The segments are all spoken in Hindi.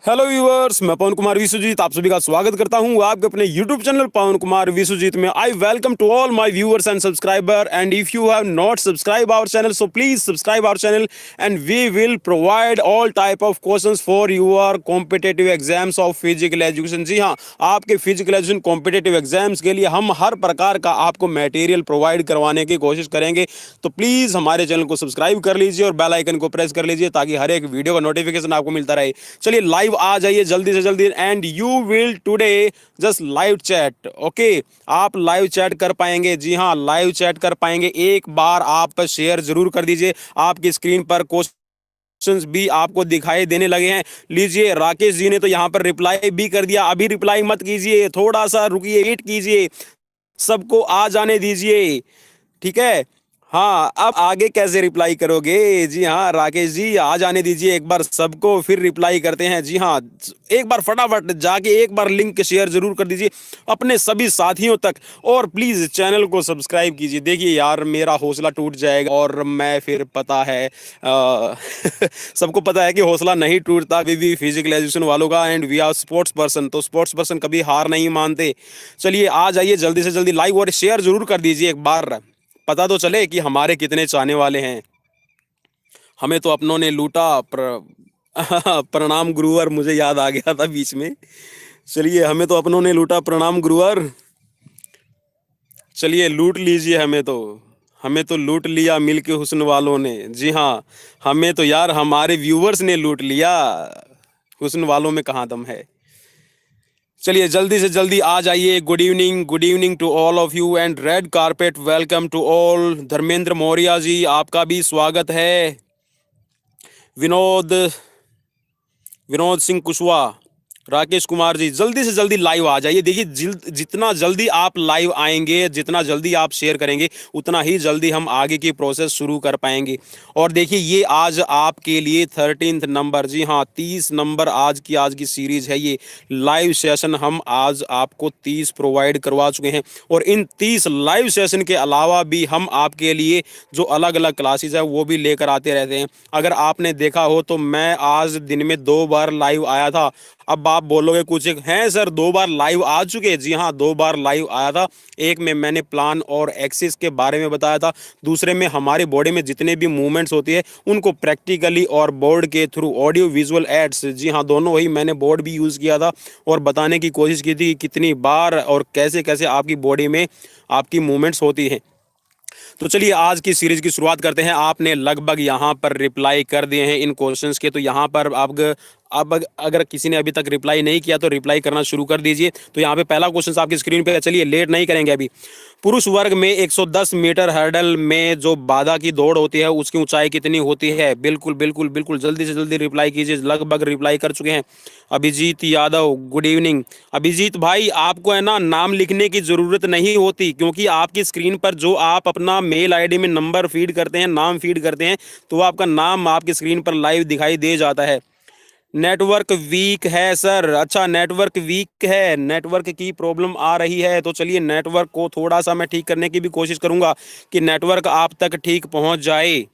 हेलो व्यूअर्स, मैं पवन कुमार विश्वजीत आप सभी का स्वागत करता हूं आपके अपने यूट्यूब चैनल पवन कुमार विश्वजीत में। I welcome to all my viewers and subscriber, and if you have not subscribe our channel so please subscribe our channel and we will provide all type of questions for your competitive exams of physical education. जी हाँ, आपके फिजिकल एजुकेशन कॉम्पिटिटिव एग्जाम्स के लिए हम हर प्रकार का आपको मटेरियल प्रोवाइड करवाने की कोशिश करेंगे। तो प्लीज़ हमारे चैनल को सब्सक्राइब कर लीजिए और बेल आइकन को प्रेस कर लीजिए ताकि हर एक वीडियो का नोटिफिकेशन आपको मिलता रहे। चलिए लाइव आ जाइए जल्दी से जल्दी, and you will today just live chat. Okay, आप लाइव चैट कर पाएंगे। जी हाँ, लाइव चैट कर पाएंगे। एक बार आप शेयर जरूर कर दीजिए। आपकी स्क्रीन पर क्वेश्चंस भी आपको दिखाई देने लगे हैं। लीजिए, राकेश जी ने तो यहाँ पर रिप्लाई भी कर दिया। अभी रिप्लाई मत कीजिए, थोड़ा सा रुकिए, वेट कीजिए, सबको आ जाने दीजिए। ठीक है। हाँ, अब आगे कैसे रिप्लाई करोगे? जी हाँ राकेश जी, आ जाने दीजिए एक बार सबको, फिर रिप्लाई करते हैं। जी हाँ, एक बार फटाफट जाके एक बार लिंक शेयर जरूर कर दीजिए अपने सभी साथियों तक, और प्लीज चैनल को सब्सक्राइब कीजिए। देखिए यार, मेरा हौसला टूट जाएगा और मैं फिर पता है सबको पता है कि हौसला नहीं टूटता वी फिजिकल एजुकेशन वालों का, and we are sports person, तो स्पोर्ट्स पर्सन कभी हार नहीं मानते। चलिए आ जाइए जल्दी से जल्दी लाइव, और शेयर जरूर कर दीजिए एक बार, पता तो चले कि हमारे कितने चाहने वाले हैं। हमें तो अपनों ने लूटा प्रणाम गुरुवर, मुझे याद आ गया था बीच में। चलिए, हमें तो अपनों ने लूटा, प्रणाम गुरुवर। चलिए लूट लीजिए, हमें तो लूट लिया मिलके हुस्न वालों ने। जी हाँ, हमें तो यार हमारे व्यूवर्स ने लूट लिया, हुस्न वालों में कहाँ दम है। चलिए जल्दी से जल्दी आ जाइए। Good evening to all of you, and red carpet welcome to all. Dharmendra Maurya ji, आपका भी स्वागत है। विनोद विनोद सिंह कुशवाहा, राकेश कुमार जी, जल्दी से जल्दी लाइव आ जाइए। देखिए, जितना जल्दी आप लाइव आएंगे, जितना जल्दी आप शेयर करेंगे, उतना ही जल्दी हम आगे की प्रोसेस शुरू कर पाएंगे। और देखिए, ये आज आपके लिए 13th नंबर, जी हाँ 30 नंबर आज की सीरीज है। ये लाइव सेशन हम आज आपको 30 प्रोवाइड करवा चुके हैं, और इन 30 लाइव सेशन के अलावा भी हम आपके लिए जो अलग अलग क्लासेस है वो भी लेकर आते रहते हैं। अगर आपने देखा हो तो मैं आज दिन में 2 बार लाइव आया था। अब आप बोलोगे कुछ हैं सर 2 बार लाइव आ चुके? जी हाँ, 2 बार लाइव आया था। एक में मैंने प्लान और एक्सिस के बारे में बताया था, दूसरे में हमारी बॉडी में जितने भी मूवमेंट्स होती है उनको प्रैक्टिकली और बोर्ड के थ्रू ऑडियो विजुअल एड्स, जी हाँ दोनों ही मैंने बोर्ड भी यूज़ किया था और बताने की कोशिश की थी कि कितनी बार और कैसे कैसे आपकी बॉडी में आपकी मूवमेंट्स होती हैं। तो चलिए आज की सीरीज की शुरुआत करते हैं। आपने लगभग यहाँ पर रिप्लाई कर दिए हैं इन क्वेश्चंस के, तो यहाँ पर आप अब अगर किसी ने अभी तक रिप्लाई नहीं किया तो रिप्लाई करना शुरू कर दीजिए। तो यहाँ पे पहला क्वेश्चन आपकी स्क्रीन पे है। चलिए लेट नहीं करेंगे अभी। पुरुष वर्ग में 110 मीटर हर्डल में जो बाधा की दौड़ होती है उसकी ऊंचाई कितनी होती है? बिल्कुल बिल्कुल बिल्कुल, जल्दी से जल्दी रिप्लाई कीजिए। लगभग रिप्लाई कर चुके हैं। Abhijeet Yadav, good evening. अभिजीत भाई, आपको है ना नाम लिखने की ज़रूरत नहीं होती, क्योंकि आपकी स्क्रीन पर जो आप अपना मेल आईडी में नंबर फीड करते हैं, नाम फीड करते हैं, तो आपका नाम आपकी स्क्रीन पर लाइव दिखाई दे जाता है। नेटवर्क वीक है सर? अच्छा, नेटवर्क वीक है, नेटवर्क की प्रॉब्लम आ रही है। तो चलिए नेटवर्क को थोड़ा सा मैं ठीक करने की भी कोशिश करूंगा कि नेटवर्क आप तक ठीक पहुंच जाए।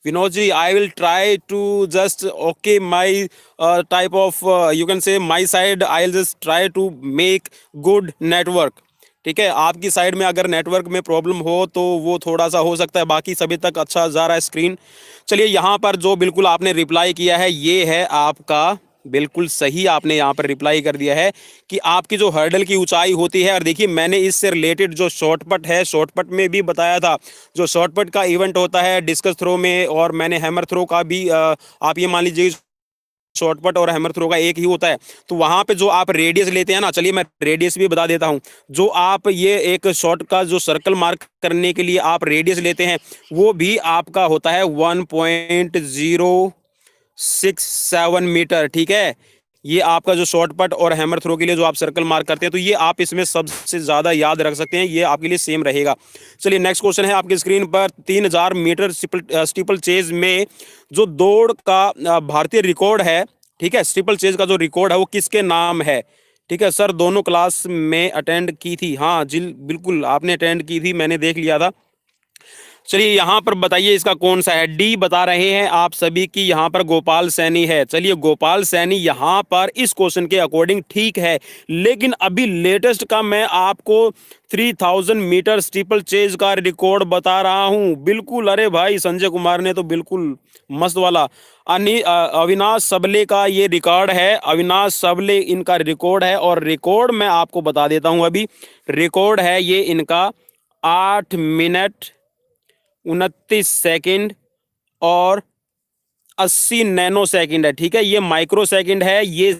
Vinod ji, I will try to just okay my type of you can say my side, I will just try to make good network. ठीक है, आपकी साइड में अगर नेटवर्क में प्रॉब्लम हो तो वो थोड़ा सा हो सकता है, बाकी सभी तक अच्छा जा रहा है स्क्रीन। चलिए यहाँ पर जो बिल्कुल आपने रिप्लाई किया है ये है आपका बिल्कुल सही, आपने यहाँ पर रिप्लाई कर दिया है कि आपकी जो हर्डल की ऊंचाई होती है। और देखिए, मैंने इससे रिलेटेड जो शॉर्टपट है, शॉर्टपट में भी बताया था। जो शॉर्टपट का इवेंट होता है डिस्कस थ्रो में, और मैंने हैमर थ्रो का भी आप ये मान लीजिए शॉर्टपट और हैमर थ्रो का एक ही होता है। तो वहां पे जो आप रेडियस लेते हैं ना, चलिए मैं रेडियस भी बता देता हूं। जो आप ये एक शॉट का जो सर्कल मार्क करने के लिए आप रेडियस लेते हैं वो भी आपका होता है 1.067 मीटर। ठीक है, ये आपका जो शॉर्टपट और हैमर थ्रो के लिए जो आप सर्कल मार्क करते हैं, तो ये आप इसमें सबसे ज़्यादा याद रख सकते हैं, ये आपके लिए सेम रहेगा। चलिए नेक्स्ट क्वेश्चन है आपकी स्क्रीन पर। 3000 मीटर स्टीपल चेज में जो दौड़ का भारतीय रिकॉर्ड है, ठीक है, स्टीपल चेज का जो रिकॉर्ड है वो किसके नाम है? ठीक है सर, दोनों क्लास में अटेंड की थी। हाँ जी बिल्कुल, आपने अटेंड की थी, मैंने देख लिया था। चलिए यहाँ पर बताइए इसका कौन सा है। डी बता रहे हैं आप सभी की यहाँ पर गोपाल सैनी है। चलिए गोपाल सैनी यहाँ पर इस क्वेश्चन के अकॉर्डिंग ठीक है, लेकिन अभी लेटेस्ट का मैं आपको 3000 मीटर स्टीपल चेज का रिकॉर्ड बता रहा हूँ। बिल्कुल, अरे भाई संजय कुमार ने तो बिल्कुल मस्त वाला। अविनाश सबले का ये रिकॉर्ड है, अविनाश सबले इनका रिकॉर्ड है, और रिकॉर्ड मैं आपको बता देता हूँ। अभी रिकॉर्ड है ये इनका 8 मिनट 29 सेकंड और 80 नैनो सेकंड है। ठीक है, ये माइक्रो सेकंड है, ये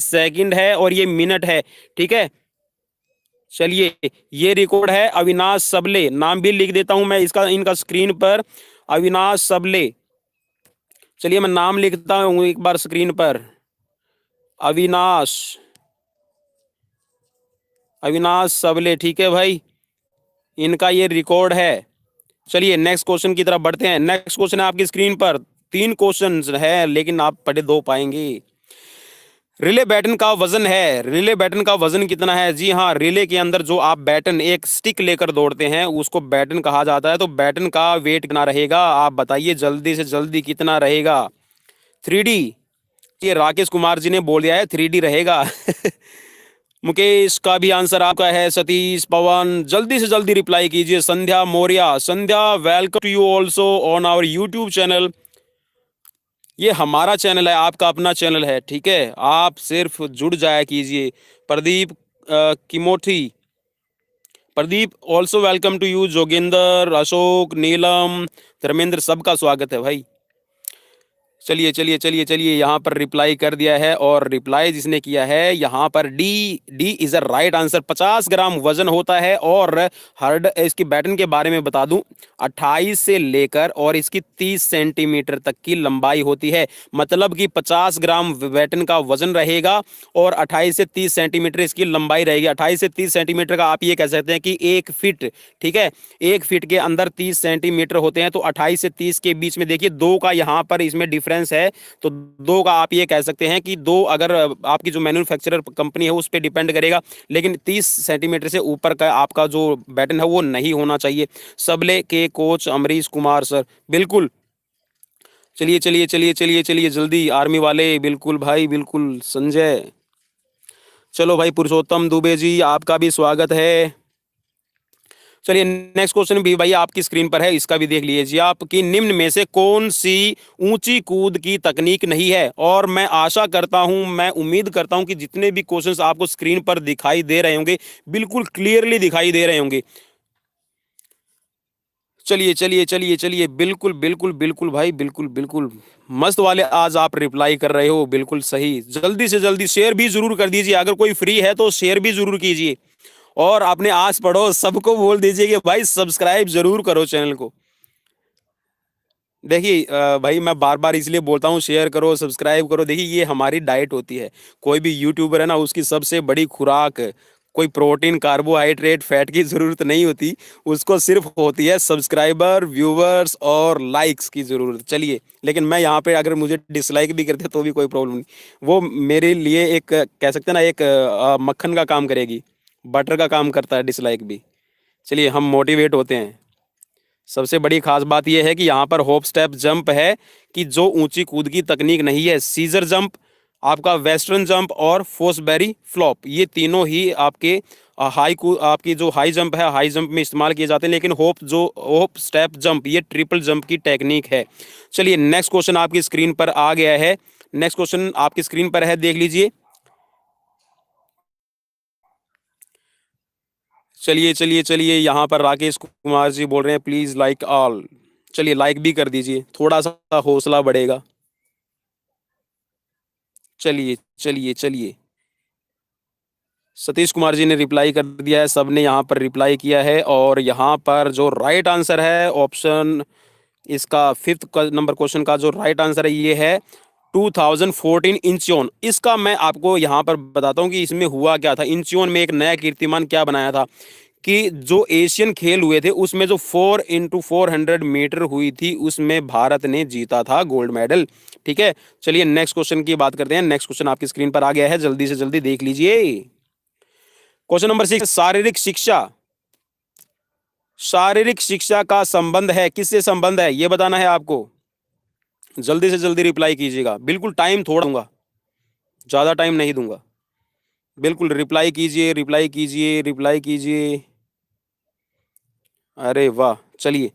सेकंड है, और ये मिनट है। ठीक है, चलिए ये रिकॉर्ड है अविनाश सबले, नाम भी लिख देता हूं मैं इसका इनका स्क्रीन पर, अविनाश सबले। चलिए मैं नाम लिखता हूं एक बार स्क्रीन पर, अविनाश अविनाश सबले। ठीक है भाई, इनका ये रिकॉर्ड है। चलिए नेक्स्ट क्वेश्चन की तरफ बढ़ते हैं। नेक्स्ट क्वेश्चन है आपकी स्क्रीन पर, 3 क्वेश्चन है लेकिन आप पढ़े 2 पाएंगे। रिले बैटन का वजन है, रिले बैटन का वजन कितना है? जी हाँ, रिले के अंदर जो आप बैटन एक स्टिक लेकर दौड़ते हैं उसको बैटन कहा जाता है। तो बैटन का वेट कितना रहेगा आप बताइए जल्दी से जल्दी, कितना रहेगा? 3D, ये राकेश कुमार जी ने बोल दिया है 3D रहेगा। मुकेश का भी आंसर आपका है। सतीश पवन जल्दी से जल्दी रिप्लाई कीजिए। Sandhya Maurya, Sandhya welcome to you also on our YouTube channel. ये हमारा चैनल है, आपका अपना चैनल है। ठीक है, आप सिर्फ जुड़ जाया कीजिए। Pradeep Kimothi, Pradeep also welcome to you. Joginder, Ashok, Neelam, Dharmendra, सबका स्वागत है भाई। चलिए चलिए चलिए चलिए, यहाँ पर रिप्लाई कर दिया है, और रिप्लाई जिसने किया है यहाँ पर D, D is a right answer. 50 ग्राम वजन होता है, और हर्ड इसकी बैटन के बारे में बता दूं, 28 से लेकर और इसकी 30 सेंटीमीटर तक की लंबाई होती है। मतलब कि 50 ग्राम बैटन का वजन रहेगा और 28 से 30 सेंटीमीटर इसकी लंबाई रहेगी। 28 से 30 सेंटीमीटर का आप ये कह सकते हैं कि 1 फीट। ठीक है, 1 फीट के अंदर 30 सेंटीमीटर होते हैं, तो 28 से 30 के बीच में देखिए 2 का यहाँ पर इसमें डिफरेंस है। तो 2 का आप ये कह सकते हैं कि 2 अगर आपकी जो मैन्युफैक्चरर कंपनी है उस पर डिपेंड करेगा, लेकिन 30 सेंटीमीटर से ऊपर का आपका जो बैटन है वो नहीं होना चाहिए। सबले के कोच अमरीश कुमार सर, बिल्कुल। चलिए चलिए चलिए चलिए चलिए जल्दी, आर्मी वाले, बिल्कुल भाई बिल्कुल। संजय, चलो भाई, पुरुषोत्तम दुबे जी आपका भी स्वागत है। चलिए नेक्स्ट क्वेश्चन भी भाई आपकी स्क्रीन पर है, इसका भी देख लीजिए आप कि निम्न में से कौन सी ऊंची कूद की तकनीक नहीं है। और मैं आशा करता हूं, मैं उम्मीद करता हूं कि जितने भी क्वेश्चंस आपको स्क्रीन पर दिखाई दे रहे होंगे बिल्कुल क्लियरली दिखाई दे रहे होंगे। चलिए चलिए चलिए चलिए, बिल्कुल बिल्कुल बिल्कुल भाई, बिल्कुल बिल्कुल मस्त वाले आज आप रिप्लाई कर रहे हो, बिल्कुल सही। जल्दी से जल्दी शेयर भी जरूर कर दीजिए, अगर कोई फ्री है तो शेयर भी जरूर कीजिए, और अपने आस पड़ोस सबको बोल दीजिए कि भाई सब्सक्राइब जरूर करो चैनल को। देखिए भाई मैं बार बार इसलिए बोलता हूँ शेयर करो सब्सक्राइब करो। देखिए ये हमारी डाइट होती है, कोई भी यूट्यूबर है ना उसकी सबसे बड़ी खुराक कोई प्रोटीन कार्बोहाइड्रेट फैट की ज़रूरत नहीं होती, उसको सिर्फ होती है सब्सक्राइबर व्यूवर्स और लाइक्स की ज़रूरत। चलिए, लेकिन मैं यहाँ पे अगर मुझे डिसलाइक भी करते तो भी कोई प्रॉब्लम नहीं, वो मेरे लिए एक कह सकते हैं ना एक मक्खन का काम करेगी, बटर का काम करता है डिसलाइक भी। चलिए हम मोटिवेट होते हैं। सबसे बड़ी खास बात यह है कि यहाँ पर होप स्टेप जंप है कि जो ऊंची कूद की तकनीक नहीं है। सीजर जंप, आपका वेस्टर्न जंप और फोसबेरी फ्लॉप, ये तीनों ही आपके आपकी जो हाई जंप है, हाई जंप में इस्तेमाल किए जाते हैं। लेकिन होप स्टेप जंप ये ट्रिपल जंप की टेक्निक है। चलिए नेक्स्ट क्वेश्चन आपकी स्क्रीन पर आ गया है, नेक्स्ट क्वेश्चन आपकी स्क्रीन पर है, देख लीजिए। चलिए चलिए चलिए, यहाँ पर राकेश कुमार जी बोल रहे हैं प्लीज लाइक ऑल। चलिए लाइक भी कर दीजिए, थोड़ा सा हौसला बढ़ेगा। चलिए चलिए चलिए, सतीश कुमार जी ने रिप्लाई कर दिया है, सबने यहाँ पर रिप्लाई किया है, और यहाँ पर जो राइट आंसर है ऑप्शन इसका 5th नंबर क्वेश्चन का जो राइट आंसर है ये है 2014 इंचियोन। इसका मैं आपको यहाँ पर बताता हूँ कि इसमें हुआ क्या था। इंचियोन में एक नया कीर्तिमान क्या बनाया था कि जो एशियन खेल हुए थे उसमें जो 4x400 मीटर हुई थी उसमें भारत ने जीता था गोल्ड मेडल। ठीक है, चलिए नेक्स्ट क्वेश्चन की बात करते हैं। नेक्स्ट क्वेश्चन आपकी स्क्रीन पर आ गया है, जल्दी से जल्दी देख लीजिए। क्वेश्चन नंबर 6, शारीरिक शिक्षा शारीरिक शिक्षा का संबंध है, किससे संबंध है ये बताना है आपको। जल्दी से जल्दी रिप्लाई कीजिएगा, बिल्कुल टाइम थोड़ा दूंगा, ज्यादा टाइम नहीं दूंगा। बिल्कुल रिप्लाई कीजिए, रिप्लाई कीजिए, रिप्लाई कीजिए। अरे वाह, चलिए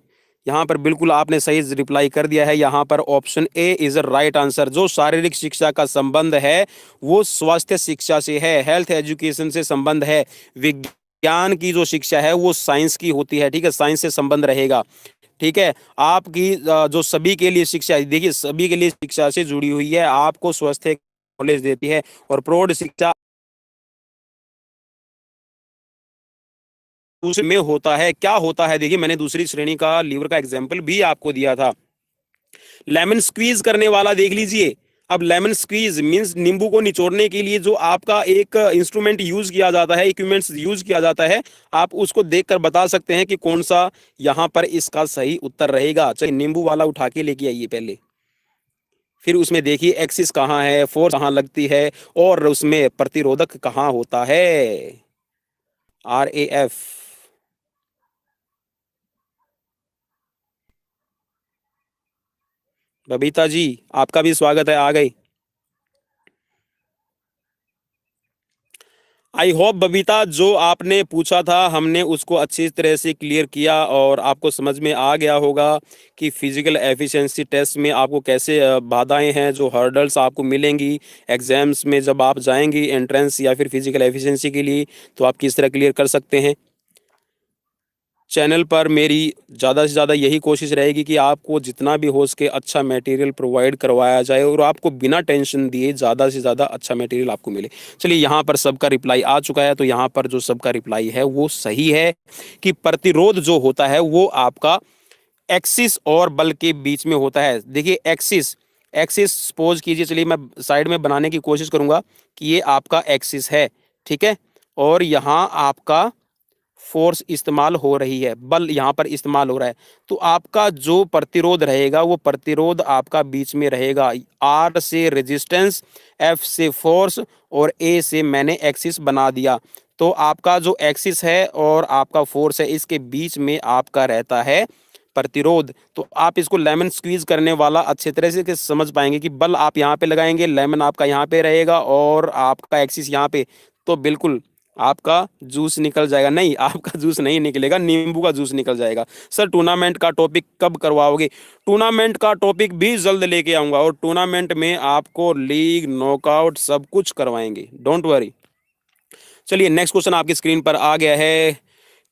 यहाँ पर बिल्कुल आपने सही रिप्लाई कर दिया है। यहाँ पर option A is a right answer. जो शारीरिक शिक्षा का संबंध है वो स्वास्थ्य शिक्षा से है, हेल्थ एजुकेशन से संबंध है। विज्ञान की जो शिक्षा है वो साइंस की होती है, ठीक है, साइंस से संबंध रहेगा। ठीक है, आपकी जो सभी के लिए शिक्षा है, देखिए सभी के लिए शिक्षा से जुड़ी हुई है, आपको स्वास्थ्य नॉलेज देती है। और प्रौढ़ शिक्षा उसमें होता है, क्या होता है, देखिए मैंने दूसरी श्रेणी का लीवर का एग्जाम्पल भी आपको दिया था। लेमन स्क्वीज करने वाला देख लीजिए। अब लेमन स्क्वीज मींस नींबू को निचोड़ने के लिए जो आपका एक इंस्ट्रूमेंट यूज किया जाता है, इक्विपमेंट्स यूज किया जाता है, आप उसको देखकर बता सकते हैं कि कौन सा यहाँ पर इसका सही उत्तर रहेगा। चलिए नींबू वाला उठा के लेके आइए पहले, फिर उसमें देखिए एक्सिस कहाँ है, फोर्स कहाँ लगती है, और उसमें प्रतिरोधक कहाँ होता है। RAF। बबीता जी आपका भी स्वागत है, आ गई। आई होप बबीता जो आपने पूछा था हमने उसको अच्छी तरह से क्लियर किया और आपको समझ में आ गया होगा कि फिजिकल एफिशिएंसी टेस्ट में आपको कैसे बाधाएं हैं, जो हर्डल्स आपको मिलेंगी एग्जाम्स में जब आप जाएंगी एंट्रेंस या फिर फिजिकल एफिशिएंसी के लिए, तो आप किस तरह क्लियर कर सकते हैं। चैनल पर मेरी ज़्यादा से ज़्यादा यही कोशिश रहेगी कि आपको जितना भी हो सके अच्छा मटेरियल प्रोवाइड करवाया जाए और आपको बिना टेंशन दिए ज़्यादा से ज़्यादा अच्छा मटेरियल आपको मिले। चलिए यहाँ पर सबका रिप्लाई आ चुका है, तो यहाँ पर जो सबका रिप्लाई है वो सही है कि प्रतिरोध जो होता है वो आपका एक्सिस और बल के बीच में होता है। देखिए एक्सिस, एक्सिस सपोज कीजिए, चलिए मैं साइड में बनाने की कोशिश करूँगा कि ये आपका एक्सिस है, ठीक है, और यहाँ आपका फोर्स इस्तेमाल हो रही है, बल यहाँ पर इस्तेमाल हो रहा है, तो आपका जो प्रतिरोध रहेगा वो प्रतिरोध आपका बीच में रहेगा। R से रेजिस्टेंस, F से फोर्स और A से मैंने एक्सिस बना दिया। तो आपका जो एक्सिस है और आपका फोर्स है इसके बीच में आपका रहता है प्रतिरोध। तो आप इसको लेमन स्क्वीज करने वाला अच्छे तरह से समझ पाएंगे कि बल आप यहाँ पे लगाएंगे, लेमन आपका यहाँ पे रहेगा और आपका एक्सिस यहाँ पे, तो बिल्कुल आपका जूस निकल जाएगा। नहीं, आपका जूस नहीं निकलेगा, नींबू का जूस निकल जाएगा। सर टूर्नामेंट का टॉपिक कब करवाओगे? टूर्नामेंट का टॉपिक भी जल्द लेके आऊंगा और टूर्नामेंट में आपको लीग नॉकआउट सब कुछ करवाएंगे, डोंट वरी। चलिए नेक्स्ट क्वेश्चन आपकी स्क्रीन पर आ गया है।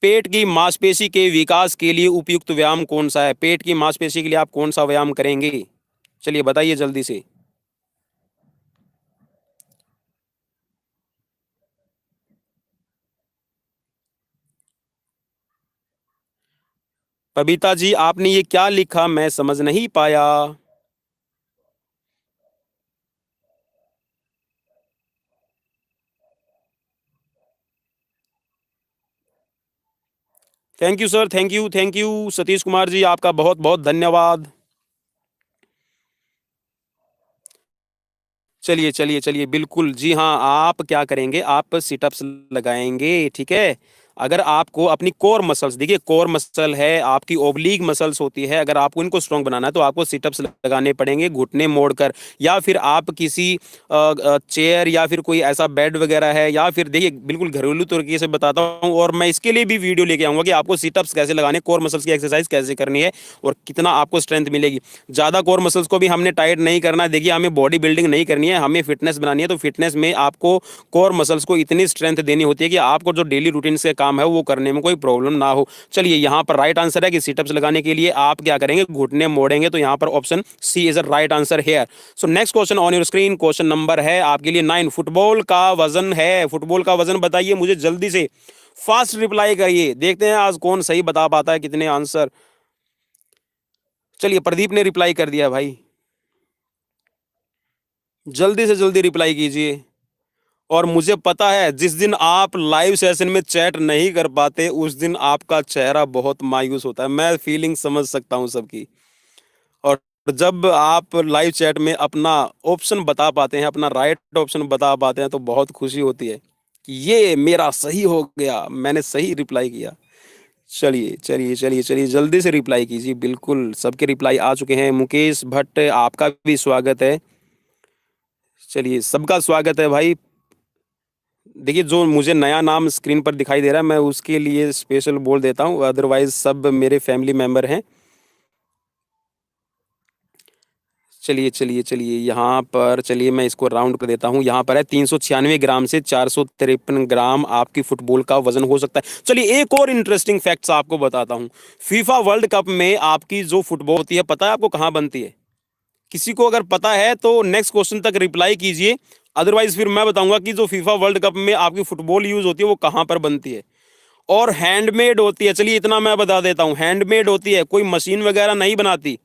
पेट की मांसपेशी के विकास के लिए उपयुक्त व्यायाम कौन सा है? पेट की मांसपेशी के लिए आप कौन सा व्यायाम करेंगे? चलिए बताइए जल्दी से। बबीता जी आपने ये क्या लिखा, मैं समझ नहीं पाया। Thank you sir, thank you, thank you Satish Kumar ji, आपका बहुत बहुत धन्यवाद। चलिए चलिए चलिए, बिल्कुल जी हाँ, आप क्या करेंगे, आप सिटअप्स लगाएंगे, ठीक है। अगर आपको अपनी कोर मसल्स, देखिए कोर मसल है आपकी, ओब्लीक मसल्स होती है, अगर आपको इनको स्ट्रॉन्ग बनाना है तो आपको सिटअप्स लगाने पड़ेंगे घुटने मोड़कर, या फिर आप किसी चेयर या फिर कोई ऐसा बेड वगैरह है, या फिर देखिए बिल्कुल घरेलू तरीके से बताता हूँ, और मैं इसके लिए भी वीडियो लेके आऊँगा कि आपको सिटअप्स कैसे लगाने, कोर मसल्स की एक्सरसाइज कैसे करनी है और कितना आपको स्ट्रेंथ मिलेगी। ज़्यादा कोर मसल्स को भी हमने टाइट नहीं करना है, देखिए हमें बॉडी बिल्डिंग नहीं करनी है, हमें फिटनेस बनानी है, तो फिटनेस में आपको कोर मसल्स को इतनी स्ट्रेंथ देनी होती है कि आपको जो डेली रूटीन से काम है वो करने में कोई प्रॉब्लम ना हो। चलिए यहाँ पर राइट आंसर है कि सिटअप्स लगाने के लिए आप क्या करेंगे, घुटने मोड़ेंगे, तो यहाँ पर option C is a right answer here. So next question on your screen, question number है आपके लिए 9। फुटबॉल का वजन है, फुटबॉल का वजन बताइए मुझे जल्दी से, फास्ट रिप्लाई करिए, देखते हैं आज कौन सही बता पाता है कितने आंसर। चलिए प्रदीप ने रिप्लाई कर दिया भाई, जल्दी से जल्दी रिप्लाई कीजिए। और मुझे पता है जिस दिन आप लाइव सेशन में चैट नहीं कर पाते उस दिन आपका चेहरा बहुत मायूस होता है, मैं फीलिंग समझ सकता हूँ सबकी। और जब आप लाइव चैट में अपना ऑप्शन बता पाते हैं, अपना राइट ऑप्शन बता पाते हैं, तो बहुत खुशी होती है कि ये मेरा सही हो गया, मैंने सही रिप्लाई किया। चलिए चलिए चलिए चलिए, जल्दी से रिप्लाई कीजिए। बिल्कुल सबके रिप्लाई आ चुके हैं। मुकेश भट्ट, आपका भी स्वागत है। चलिए, सबका स्वागत है भाई। देखिए, जो मुझे नया नाम स्क्रीन पर दिखाई दे रहा है, मैं उसके लिए स्पेशल बोल देता हूँ, अदरवाइज सब मेरे फैमिली मेंबर हैं। चलिए चलिए चलिए, यहाँ पर चलिए मैं इसको राउंड कर देता हूँ। यहाँ पर है 396 ग्राम से 453 ग्राम आपकी फुटबॉल का वजन हो सकता है। चलिए, एक और इंटरेस्टिंग फैक्ट्स आपको बताता हूँ। फीफा वर्ल्ड कप में आपकी जो फुटबॉल होती है, पता है आपको कहाँ बनती है? किसी को अगर पता है तो नेक्स्ट क्वेश्चन तक रिप्लाई कीजिए, अदरवाइज फिर मैं बताऊंगा कि जो फीफा वर्ल्ड कप में आपकी फुटबॉल यूज होती है वो कहाँ पर बनती है। और हैंडमेड होती है। चलिए, इतना मैं बता देता हूँ, हैंडमेड होती है, कोई मशीन वगैरह नहीं बनाती।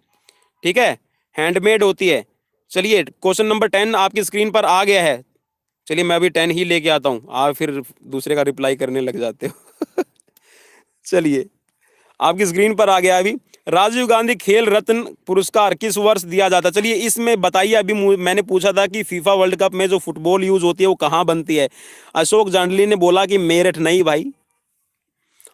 ठीक है, हैंडमेड होती है। चलिए, क्वेश्चन नंबर 10 आपकी स्क्रीन पर आ गया है। चलिए, मैं अभी 10 ही लेके आता हूँ, आप फिर दूसरे का रिप्लाई करने लग जाते हो। चलिए, आपकी स्क्रीन पर आ गया अभी। राजीव गांधी खेल रत्न पुरस्कार किस वर्ष दिया जाता है? चलिए, इसमें बताइए। अभी मैंने पूछा था कि फीफा वर्ल्ड कप में जो फुटबॉल यूज होती है वो कहाँ बनती है। अशोक जांडली ने बोला कि मेरठ। नहीं भाई,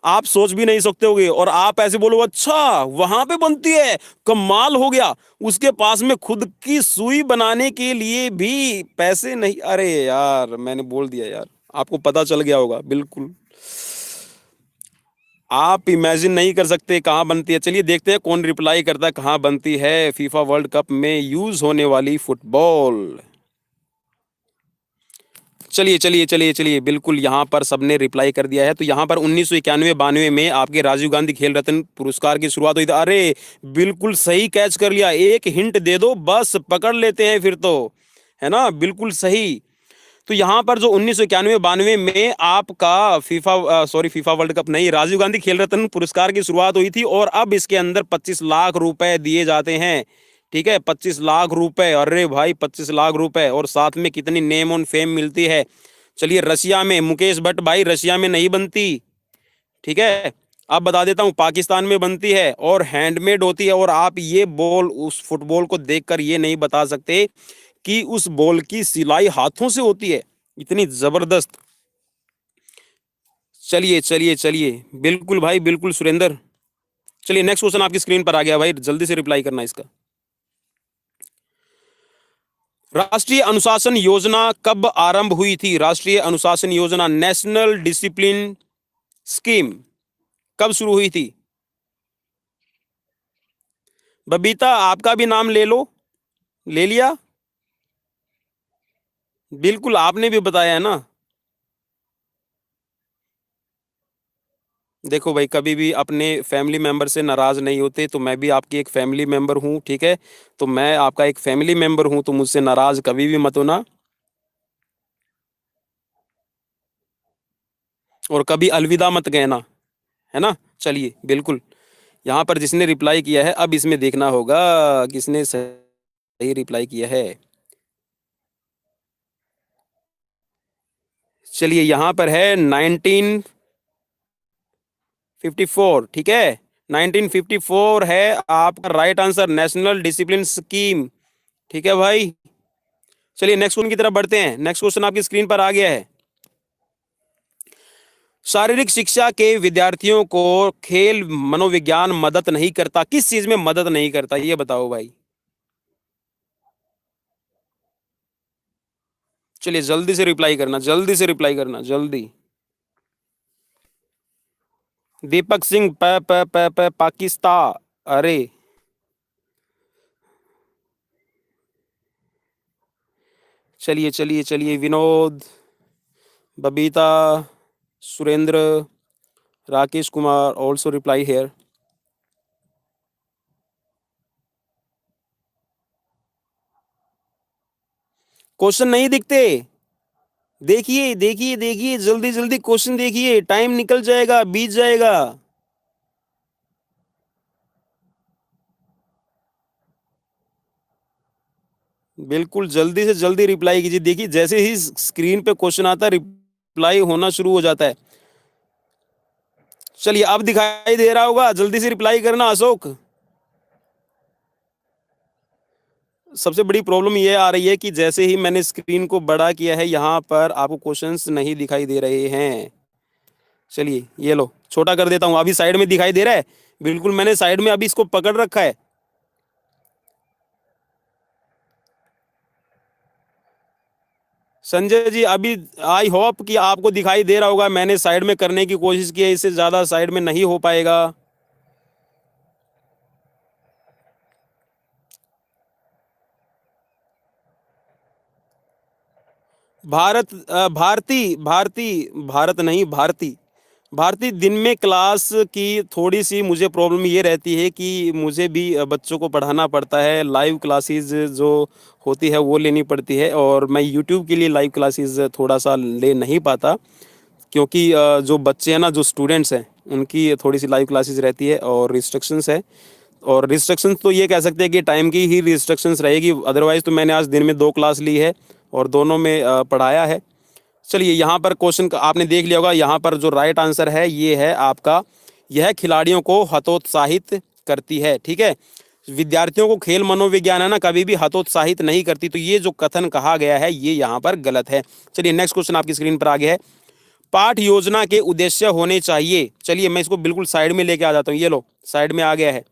आप सोच भी नहीं सकते होगे, और आप ऐसे बोलो अच्छा वहां पे बनती है, कमाल हो गया। उसके पास में खुद की सुई बनाने के लिए भी पैसे नहीं। अरे यार, मैंने बोल दिया यार, आपको पता चल गया होगा। बिल्कुल, आप इमेजिन नहीं कर सकते कहाँ बनती है। चलिए, देखते हैं कौन रिप्लाई करता है कहाँ बनती है फीफा वर्ल्ड कप में यूज होने वाली फुटबॉल। चलिए चलिए चलिए चलिए, बिल्कुल यहाँ पर सबने रिप्लाई कर दिया है। तो यहाँ पर 1991-92 में आपके राजीव गांधी खेल रत्न पुरस्कार की शुरुआत हुई थी। अरे, बिल्कुल सही कैच कर लिया। एक हिंट दे दो बस, पकड़ लेते हैं फिर तो, है ना? बिल्कुल सही। तो यहाँ पर जो 1991-92 में आपका फीफा वर्ल्ड कप नहीं, राजीव गांधी खेल रत्न पुरस्कार की शुरुआत हुई थी, और अब इसके अंदर 25 लाख रुपए दिए जाते हैं। ठीक है, 25 लाख रुपए। अरे भाई, 25 लाख रुपए, और साथ में कितनी नेम ऑन फेम मिलती है। चलिए, रशिया में, मुकेश भट्ट भाई, रशिया में नहीं बनती। ठीक है, अब बता देता हूँ, पाकिस्तान में बनती है और हैंडमेड होती है। और आप ये बॉल, उस फुटबॉल को देखकर ये नहीं बता सकते कि उस बॉल की सिलाई हाथों से होती है, इतनी जबरदस्त। चलिए चलिए चलिए, बिल्कुल भाई, बिल्कुल सुरेंद्र। चलिए, नेक्स्ट क्वेश्चन आपकी स्क्रीन पर आ गया भाई, जल्दी से रिप्लाई करना इसका। राष्ट्रीय अनुशासन योजना कब आरंभ हुई थी? राष्ट्रीय अनुशासन योजना, नेशनल डिसिप्लिन स्कीम, कब शुरू हुई थी? बबीता, आपका भी नाम ले लो। ले लिया? बिल्कुल, आपने भी बताया है ना। देखो भाई, कभी भी अपने फैमिली मेंबर से नाराज नहीं होते। तो मैं भी आपकी एक फैमिली मेंबर हूँ, ठीक है? तो मैं आपका एक फैमिली मेंबर हूँ, तो मुझसे नाराज कभी भी मत होना, और कभी अलविदा मत कहना, है ना? चलिए, बिल्कुल। यहाँ पर जिसने रिप्लाई किया है, अब इसमें देखना होगा किसने सही रिप्लाई किया है। चलिए, यहाँ पर है 1954। ठीक है, 1954 है आपका right answer, national discipline scheme. ठीक है भाई। चलिए, नेक्स्ट क्वेश्चन की तरफ बढ़ते हैं। नेक्स्ट क्वेश्चन आपकी स्क्रीन पर आ गया है। शारीरिक शिक्षा के विद्यार्थियों को खेल मनोविज्ञान मदद नहीं करता, किस चीज में मदद नहीं करता, ये बताओ भाई। चलिए, जल्दी से रिप्लाई करना, जल्दी से रिप्लाई करना, जल्दी। दीपक सिंह, पाकिस्तान। अरे, चलिए चलिए चलिए, Vinod, Babita, Surendra, Rakesh Kumar also reply here. Question नहीं दिखते? देखिए देखिए देखिए, जल्दी जल्दी क्वेश्चन देखिए, टाइम निकल जाएगा, बीत जाएगा। बिल्कुल, जल्दी से जल्दी रिप्लाई कीजिए। देखिए, जैसे ही स्क्रीन पे क्वेश्चन आता है, रिप्लाई होना शुरू हो जाता है। चलिए, अब दिखाई दे रहा होगा, जल्दी से रिप्लाई करना अशोक। सबसे बड़ी प्रॉब्लम ये आ रही है कि जैसे ही मैंने स्क्रीन को बड़ा किया है, यहाँ पर आपको क्वेश्चंस नहीं दिखाई दे रहे हैं। चलिए ये लो, छोटा कर देता हूँ, अभी साइड में दिखाई दे रहा है, बिल्कुल मैंने साइड में अभी इसको पकड़ रखा है। संजय जी अभी आई होप कि आपको दिखाई दे रहा होगा, मैंने साइड में करने की कोशिश की है, इससे ज़्यादा साइड में नहीं हो पाएगा। भारती भारती, भारत नहीं भारती। भारती, दिन में क्लास की थोड़ी सी मुझे प्रॉब्लम ये रहती है कि मुझे भी बच्चों को पढ़ाना पड़ता है, लाइव क्लासेस जो होती है वो लेनी पड़ती है, और मैं यूट्यूब के लिए लाइव क्लासेस थोड़ा सा ले नहीं पाता, क्योंकि जो बच्चे हैं ना, जो स्टूडेंट्स हैं, उनकी थोड़ी सी लाइव क्लासेस रहती है और रिस्ट्रिक्शंस है। और रिस्ट्रिक्शंस तो ये कह सकते हैं कि टाइम की ही रिस्ट्रिक्शंस रहेगी, अदरवाइज़ तो मैंने आज दिन में 2 क्लास ली है और दोनों में पढ़ाया है। चलिए यहाँ पर क्वेश्चन आपने देख लिया होगा, यहाँ पर जो राइट आंसर है ये है आपका, यह खिलाड़ियों को हतोत्साहित करती है। ठीक है, विद्यार्थियों को खेल मनोविज्ञान है ना, कभी भी हतोत्साहित नहीं करती, तो ये जो कथन कहा गया है ये यहाँ पर गलत है। चलिए नेक्स्ट क्वेश्चन आपकी स्क्रीन पर आ गया है, पाठ योजना के उद्देश्य होने चाहिए। चलिए मैं इसको बिल्कुल साइड में लेके आ जाता हूँ, ये लो साइड में आ गया है।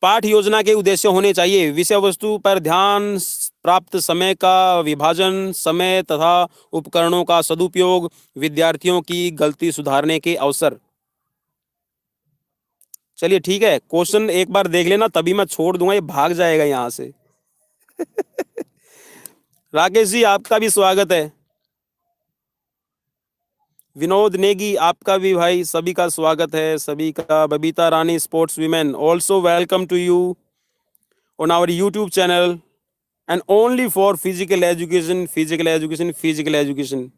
पाठ योजना के उद्देश्य होने चाहिए विषय वस्तु पर ध्यान, प्राप्त समय का विभाजन, समय तथा उपकरणों का सदुपयोग, विद्यार्थियों की गलती सुधारने के अवसर। चलिए ठीक है, क्वेश्चन एक बार देख लेना, तभी मैं छोड़ दूंगा, ये भाग जाएगा यहाँ से। राकेश जी आपका भी स्वागत है। विनोद नेगी आपका भी भाई, सभी का स्वागत है, सभी का। Babita Rani sports women also welcome to you on our YouTube channel and only for physical education, physical education, physical education।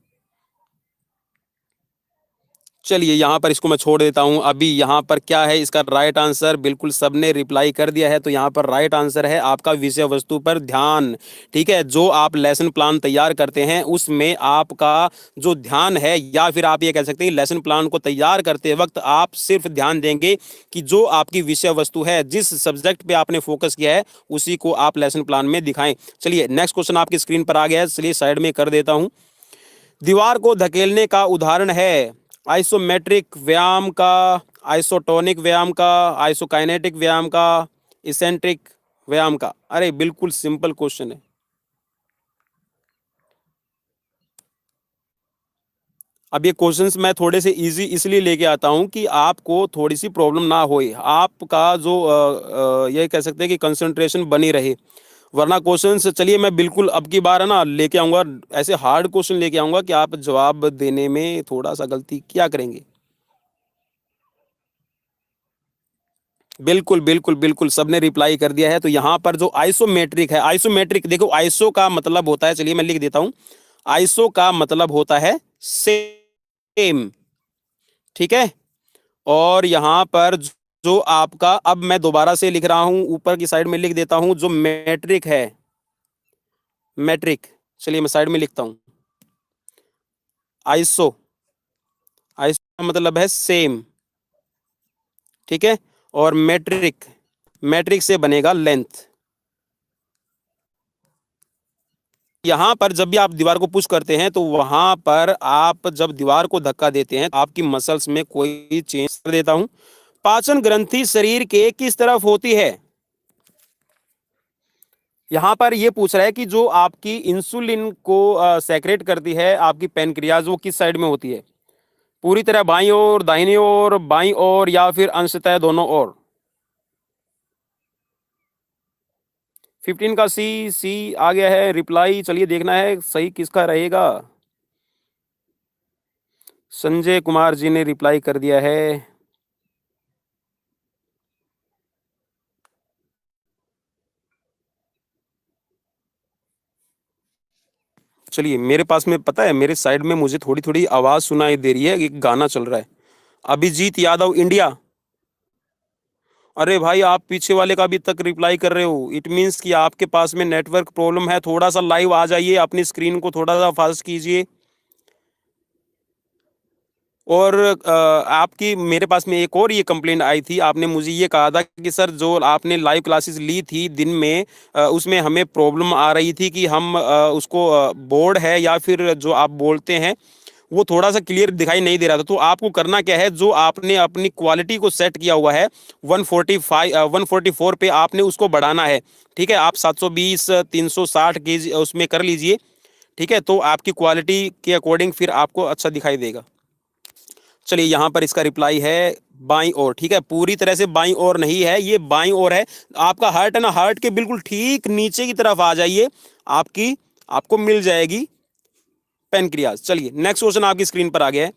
चलिए यहाँ पर इसको मैं छोड़ देता हूँ। अभी यहाँ पर क्या है इसका राइट आंसर, बिल्कुल सबने रिप्लाई कर दिया है, तो यहाँ पर राइट आंसर है आपका विषय वस्तु पर ध्यान। ठीक है, जो आप लेसन प्लान तैयार करते हैं उसमें आपका जो ध्यान है, या फिर आप ये कह सकते हैं लेसन प्लान को तैयार करते वक्त आप सिर्फ ध्यान देंगे कि जो आपकी विषय वस्तु है, जिस सब्जेक्ट पे आपने फोकस किया है उसी को आप लेसन प्लान में दिखाएं। चलिए नेक्स्ट क्वेश्चन आपकी स्क्रीन पर आ गया है, चलिए साइड में कर देता हूँ। दीवार को धकेलने का उदाहरण है आइसोमेट्रिक व्यायाम का, आइसोटोनिक व्यायाम का, आइसोकाइनेटिक व्यायाम का, इसेंट्रिक व्यायाम का। अरे बिल्कुल सिंपल क्वेश्चन है। अब ये क्वेश्चंस मैं थोड़े से इजी इसलिए लेके आता हूँ कि आपको थोड़ी सी प्रॉब्लम ना होए, आपका जो ये कह सकते हैं कि कंसंट्रेशन बनी रहे, वरना क्वेश्चंस, चलिए मैं बिल्कुल अब की बार है ना लेके आऊँगा, ऐसे हार्ड क्वेश्चन लेके आऊँगा कि आप जवाब देने में थोड़ा सा गलती क्या करेंगे। बिल्कुल बिल्कुल बिल्कुल, सबने रिप्लाई कर दिया है। तो यहाँ पर जो आइसोमेट्रिक है, आइसोमेट्रिक देखो, आइसो का मतलब होता है, चलिए मैं लिख देता हूँ, आइसो का मतलब होता है सेम। ठीक है, और यहाँ पर जो आपका, अब मैं दोबारा से लिख रहा हूं, ऊपर की साइड में लिख देता हूं, जो मैट्रिक है, मैट्रिक, चलिए मैं साइड में लिखता हूं, आइसो, आइसो का मतलब है सेम। ठीक है, और मैट्रिक, मैट्रिक से बनेगा लेंथ। यहाँ पर जब भी आप दीवार को पुश करते हैं तो वहां पर आप जब दीवार को धक्का देते हैं आपकी मसल्स में कोई चेंज कर देता हूं। पाचन ग्रंथि शरीर के किस तरफ होती है? यहाँ पर ये पूछ रहा है कि जो आपकी इंसुलिन को सेक्रेट करती है आपकी पैनक्रियाज, वो किस साइड में होती है? पूरी तरह बाईं ओर, दाहिनी ओर, बाईं ओर, या फिर अंशतः दोनों ओर? 15 का सी, सी आ गया है रिप्लाई। चलिए देखना है सही किसका रहेगा। संजय कुमार जी ने रिप्लाई कर दिया है। चलिए मेरे पास में पता है, मेरे साइड में मुझे थोड़ी थोड़ी आवाज सुनाई दे रही है, एक गाना चल रहा है, अभिजीत यादव इंडिया। अरे भाई आप पीछे वाले का भी तक रिप्लाई कर रहे हो, इट मीन्स कि आपके पास में नेटवर्क प्रॉब्लम है। थोड़ा सा लाइव आ जाइए, अपनी स्क्रीन को थोड़ा सा फास्ट कीजिए। और आपकी मेरे पास में एक और ये कंप्लेंट आई थी, आपने मुझे ये कहा था कि सर जो आपने लाइव क्लासेस ली थी दिन में, उसमें हमें प्रॉब्लम आ रही थी कि हम उसको बोर्ड है या फिर जो आप बोलते हैं वो थोड़ा सा क्लियर दिखाई नहीं दे रहा था। तो आपको करना क्या है, जो आपने अपनी क्वालिटी को सेट किया हुआ है 145 144 पे आपने उसको बढ़ाना है। ठीक है, आप 720 360 केजी उसमें कर लीजिए। ठीक है, तो आपकी क्वालिटी के अकॉर्डिंग फिर आपको अच्छा दिखाई देगा। चलिए यहाँ पर इसका रिप्लाई है बाईं ओर। ठीक है, पूरी तरह से बाईं ओर नहीं है, ये बाईं ओर है। आपका हार्ट है ना, हार्ट के बिल्कुल ठीक नीचे की तरफ आ जाइए, आपकी आपको मिल जाएगी पेनक्रियाज। चलिए नेक्स्ट क्वेश्चन आपकी स्क्रीन पर आ गया है।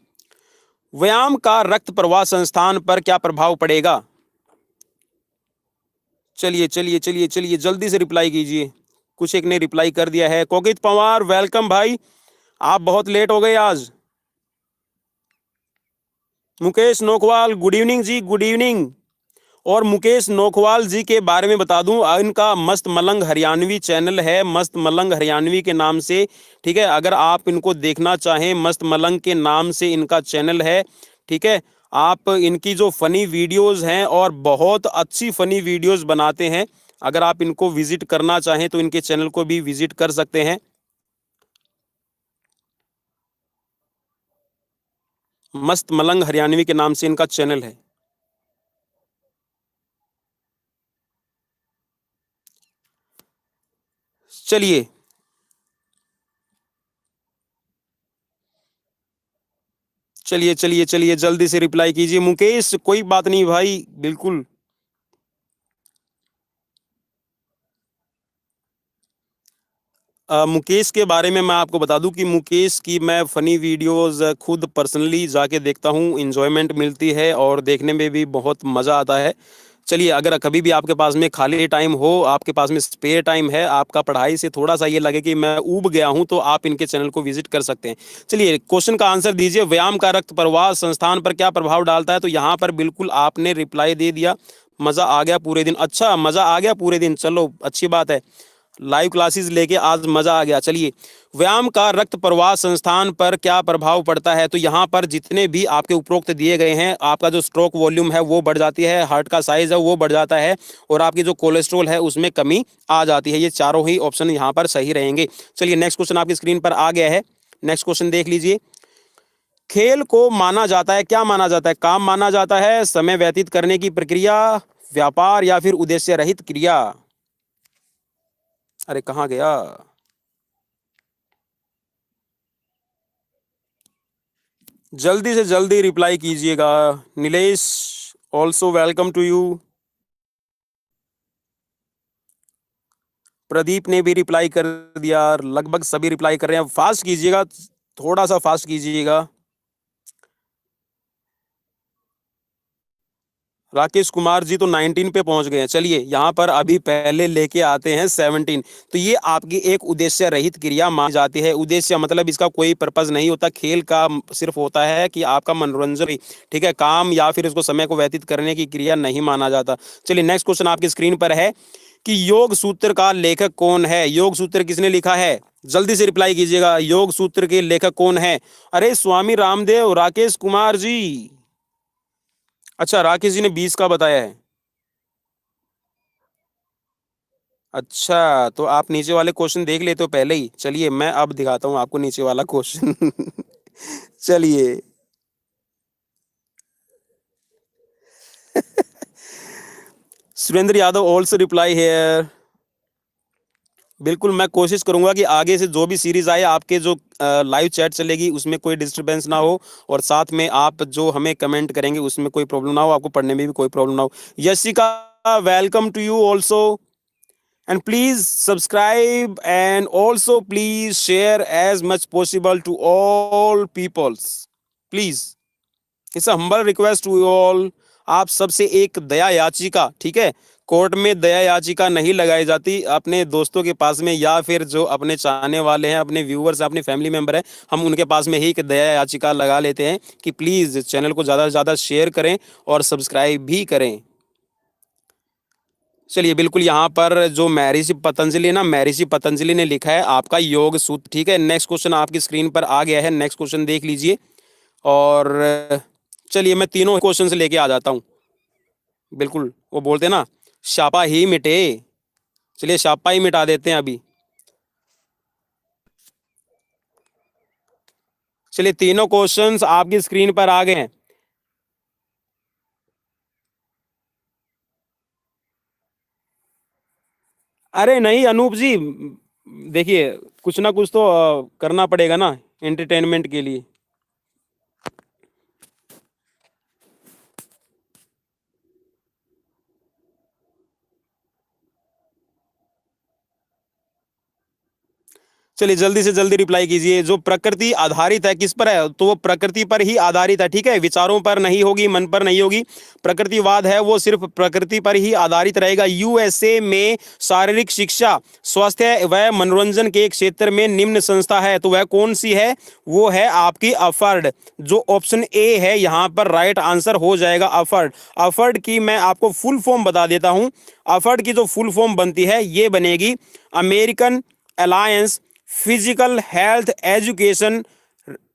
व्यायाम का रक्त प्रवाह संस्थान पर क्या प्रभाव पड़ेगा? चलिए चलिए चलिए चलिए जल्दी से रिप्लाई कीजिए। कुछ एक ने रिप्लाई कर दिया है। कोकित पवार वेलकम भाई, आप बहुत लेट हो गए आज। मुकेश नोखवाल गुड इवनिंग जी, गुड इवनिंग। और मुकेश नोखवाल जी के बारे में बता दूं, इनका मस्त मलंग हरियाणवी चैनल है, मस्त मलंग हरियाणवी के नाम से। ठीक है, अगर आप इनको देखना चाहें, मस्त मलंग के नाम से इनका चैनल है। ठीक है, आप इनकी जो फनी वीडियोस हैं और बहुत अच्छी फनी वीडियोस बनाते हैं, अगर आप इनको विजिट करना चाहें तो इनके चैनल को भी विजिट कर सकते हैं। मस्त मलंग हरियाणवी के नाम से इनका चैनल है। चलिए चलिए चलिए चलिए जल्दी से रिप्लाई कीजिए मुकेश, कोई बात नहीं भाई, बिल्कुल। मुकेश के बारे में मैं आपको बता दूं कि मुकेश की मैं फ़नी वीडियोस खुद पर्सनली जाके देखता हूं, इन्जॉयमेंट मिलती है और देखने में भी बहुत मज़ा आता है। चलिए, अगर कभी भी आपके पास में खाली टाइम हो, आपके पास में स्पेयर टाइम है, आपका पढ़ाई से थोड़ा सा ये लगे कि मैं ऊब गया हूं, तो आप इनके चैनल को विजिट कर सकते हैं। चलिए क्वेश्चन का आंसर दीजिए, व्यायाम का रक्त प्रवाह संस्थान पर क्या प्रभाव डालता है? तो यहाँ पर बिल्कुल आपने रिप्लाई दे दिया, मज़ा आ गया पूरे दिन। अच्छा, मज़ा आ गया पूरे दिन, चलो अच्छी बात है, लाइव क्लासेस लेके आज मजा आ गया। चलिए, व्यायाम का रक्त प्रवाह संस्थान पर क्या प्रभाव पड़ता है? तो यहाँ पर जितने भी आपके उपरोक्त दिए गए हैं, आपका जो स्ट्रोक वॉल्यूम है वो बढ़ जाती है, हार्ट का साइज है वो बढ़ जाता है, और आपकी जो कोलेस्ट्रॉल है उसमें कमी आ जाती है। ये चारों ही ऑप्शन यहाँ पर सही रहेंगे। चलिए नेक्स्ट क्वेश्चन आपकी स्क्रीन पर आ गया है, नेक्स्ट क्वेश्चन देख लीजिए। खेल को माना जाता है, क्या माना जाता है? काम माना जाता है, समय व्यतीत करने की प्रक्रिया, व्यापार, या फिर उद्देश्य रहित क्रिया? अरे कहाँ गया? जल्दी से जल्दी रिप्लाई कीजिएगा। Nilesh, also welcome to you. Pradeep ने भी रिप्लाई कर दिया, लगभग सभी रिप्लाई कर रहे हैं। फास्ट कीजिएगा, थोड़ा सा फास्ट कीजिएगा। राकेश कुमार जी तो 19 पे पहुंच गए हैं। चलिए यहाँ पर अभी पहले लेके आते हैं 17। तो ये आपकी एक उद्देश्य रहित क्रिया मानी जाती है। उद्देश्य मतलब इसका कोई पर्पज नहीं होता, खेल का सिर्फ होता है कि आपका मनोरंजन। ठीक है, काम या फिर इसको समय को व्यतीत करने की क्रिया नहीं माना जाता। चलिए नेक्स्ट क्वेश्चन आपकी स्क्रीन पर है कि योग सूत्र का लेखक कौन है? योग सूत्र किसने लिखा है? जल्दी से रिप्लाई कीजिएगा, योग सूत्र के लेखक कौन है? अरे स्वामी रामदेव, राकेश कुमार जी। अच्छा, राकेश जी ने 20 का बताया है। अच्छा, तो आप नीचे वाले क्वेश्चन देख लेते हो पहले ही। चलिए मैं अब दिखाता हूँ आपको नीचे वाला क्वेश्चन। चलिए। Surendra Yadav also reply here. बिल्कुल, मैं कोशिश करूंगा कि आगे से जो भी सीरीज आए, आपके जो लाइव चैट चलेगी उसमें कोई डिस्टरबेंस ना हो, और साथ में आप जो हमें कमेंट करेंगे उसमें कोई प्रॉब्लम ना हो, आपको पढ़ने में भी कोई प्रॉब्लम ना हो। Yashika, welcome to you also, and please subscribe and also please share as much possible to all peoples, please, it's a humble request to you all। आप सबसे एक दया याचिका, ठीक है, कोर्ट में दया याचिका नहीं लगाई जाती, अपने दोस्तों के पास में या फिर जो अपने चाहने वाले हैं, अपने व्यूअर्स, अपने फैमिली मेंबर हैं, हम उनके पास में ही एक दया याचिका लगा लेते हैं कि प्लीज़ चैनल को ज़्यादा से ज़्यादा शेयर करें और सब्सक्राइब भी करें। चलिए बिल्कुल, यहाँ पर जो महर्षि पतंजलि ना, महर्षि पतंजलि ने लिखा है आपका योग सूत्र। ठीक है, नेक्स्ट क्वेश्चन आपकी स्क्रीन पर आ गया है, नेक्स्ट क्वेश्चन देख लीजिए। और चलिए मैं तीनों क्वेश्चन से लेके आ जाता हूँ। बिल्कुल, वो बोलते हैं ना, शापा ही मिटे। चलिए शापा ही मिटा देते हैं अभी। चलिए तीनों क्वेश्चंस आपकी स्क्रीन पर आ गए हैं। अरे नहीं अनूप जी, देखिए कुछ ना कुछ तो करना पड़ेगा ना एंटरटेनमेंट के लिए। चलिए जल्दी से जल्दी रिप्लाई कीजिए। जो प्रकृति आधारित है किस पर है, तो वो प्रकृति पर ही आधारित है, ठीक है, विचारों पर नहीं होगी, मन पर नहीं होगी। प्रकृतिवाद है वो सिर्फ प्रकृति पर ही आधारित रहेगा। यूएसए में शारीरिक शिक्षा, स्वास्थ्य व मनोरंजन के क्षेत्र में निम्न संस्था है, तो वह कौन सी है? वो है आपकी अफर्ड। जो ऑप्शन ए है यहाँ पर राइट आंसर हो जाएगा अफर्ड। अफर्ड की मैं आपको फुल फॉर्म बता देता हूँ। अफर्ड की जो फुल फॉर्म बनती है ये बनेगी American alliance physical health education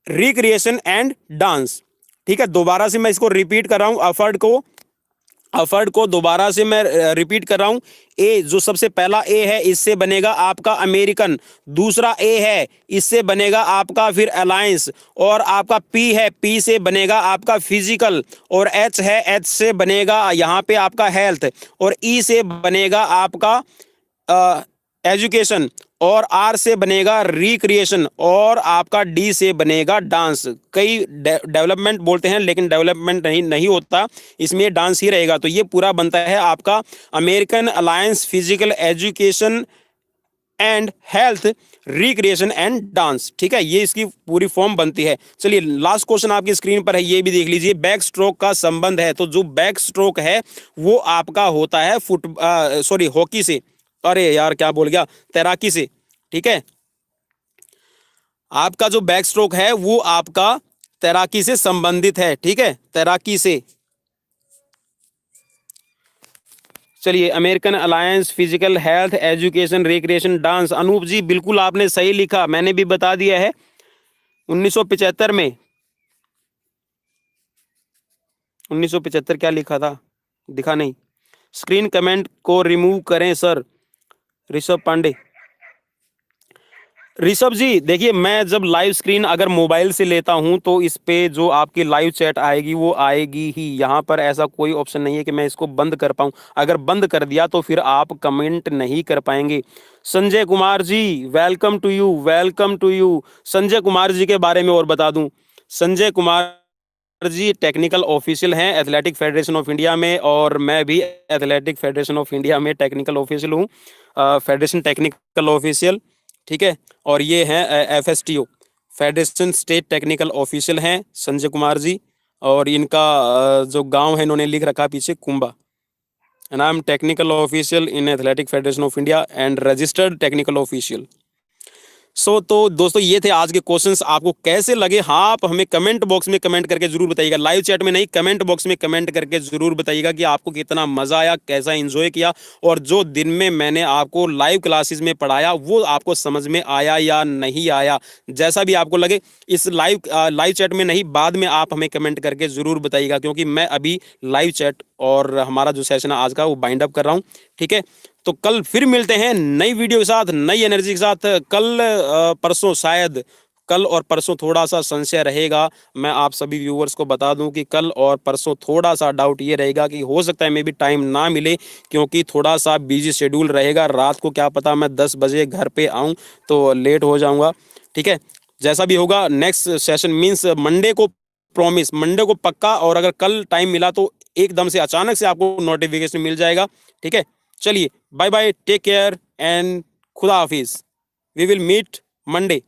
recreation and dance. ठीक है, दोबारा से मैं इसको रिपीट कर रहा हूं। अफर्ड को दोबारा से मैं रिपीट कर रहा हूं। ए जो सबसे पहला ए है इससे बनेगा आपका अमेरिकन, दूसरा ए है इससे बनेगा आपका फिर अलायंस, और आपका पी है, पी से बनेगा आपका फिजिकल, और एच है, एच से बनेगा यहाँ पे आपका हेल्थ, और ई से बनेगा आपका एजुकेशन, और आर से बनेगा रिक्रिएशन, और आपका डी से बनेगा डांस। कई डेवलपमेंट बोलते हैं लेकिन डेवलपमेंट नहीं होता, इसमें डांस ही रहेगा। तो ये पूरा बनता है आपका American alliance physical education and health recreation and dance. ठीक है, ये इसकी पूरी फॉर्म बनती है। चलिए लास्ट क्वेश्चन आपकी स्क्रीन पर है, ये भी देख लीजिए। बैक स्ट्रोक का संबंध है, तो जो बैक स्ट्रोक है वो आपका होता है हॉकी से, अरे यार क्या बोल गया, तैराकी से। ठीक है, आपका जो बैक स्ट्रोक है वो आपका तैराकी से संबंधित है। ठीक है, तैराकी से। चलिए American alliance physical health education recreation dance. Anoop ji बिल्कुल आपने सही लिखा, मैंने भी बता दिया है 1975 में। 1975 क्या लिखा था, दिखा नहीं। स्क्रीन कमेंट को रिमूव करें सर। ऋषभ पांडे, ऋषभ जी देखिए, मैं जब लाइव स्क्रीन अगर मोबाइल से लेता हूं तो इस पे जो आपकी लाइव चैट आएगी वो आएगी ही। यहाँ पर ऐसा कोई ऑप्शन नहीं है कि मैं इसको बंद कर पाऊं। अगर बंद कर दिया तो फिर आप कमेंट नहीं कर पाएंगे। Sanjay Kumar ji welcome to you, welcome to you. Sanjay Kumar ji के बारे में और बता दूं, संजय कुमार जी टेक्निकल ऑफिशियल हैं एथलेटिक फेडरेशन ऑफ इंडिया में, और मैं भी एथलेटिक फेडरेशन ऑफ इंडिया में टेक्निकल ऑफिशियल हूँ, फेडरेशन टेक्निकल ऑफिशियल। ठीक है, और ये हैं FSTO federation state technical official हैं संजय कुमार जी, और इनका जो गांव है इन्होंने लिख रखा पीछे कुंबा। And I am technical official in athletic federation of India and registered technical official. तो दोस्तों ये थे आज के क्वेश्चंस। आपको कैसे लगे, हाँ आप हमें कमेंट बॉक्स में कमेंट करके जरूर बताइएगा, लाइव चैट में नहीं, कमेंट बॉक्स में कमेंट करके जरूर बताइएगा कि आपको कितना मजा आया, कैसा एंजॉय किया, और जो दिन में मैंने आपको लाइव क्लासेस में पढ़ाया वो आपको समझ में आया या नहीं आया। जैसा भी आपको लगे, इस लाइव चैट में नहीं, बाद में आप हमें कमेंट करके जरूर बताइएगा, क्योंकि मैं अभी लाइव चैट और हमारा जो सेशन है आज का वो बाइंड अप कर रहा हूँ। ठीक है, तो कल फिर मिलते हैं नई वीडियो के साथ, नई एनर्जी के साथ। कल परसों शायद, कल और परसों थोड़ा सा संशय रहेगा। मैं आप सभी व्यूअर्स को बता दूं कि कल और परसों थोड़ा सा डाउट ये रहेगा कि हो सकता है मे भी टाइम ना मिले, क्योंकि थोड़ा सा बिजी शेड्यूल रहेगा। रात को क्या पता मैं 10 बजे घर पे आऊं तो लेट हो जाऊंगा। ठीक है, जैसा भी होगा नेक्स्ट सेशन मीन्स मंडे को, प्रॉमिस मंडे को पक्का, और अगर कल टाइम मिला तो एकदम से अचानक से आपको नोटिफिकेशन मिल जाएगा। ठीक है, चलिए bye bye, take care and खुदा हाफिज। We will meet Monday.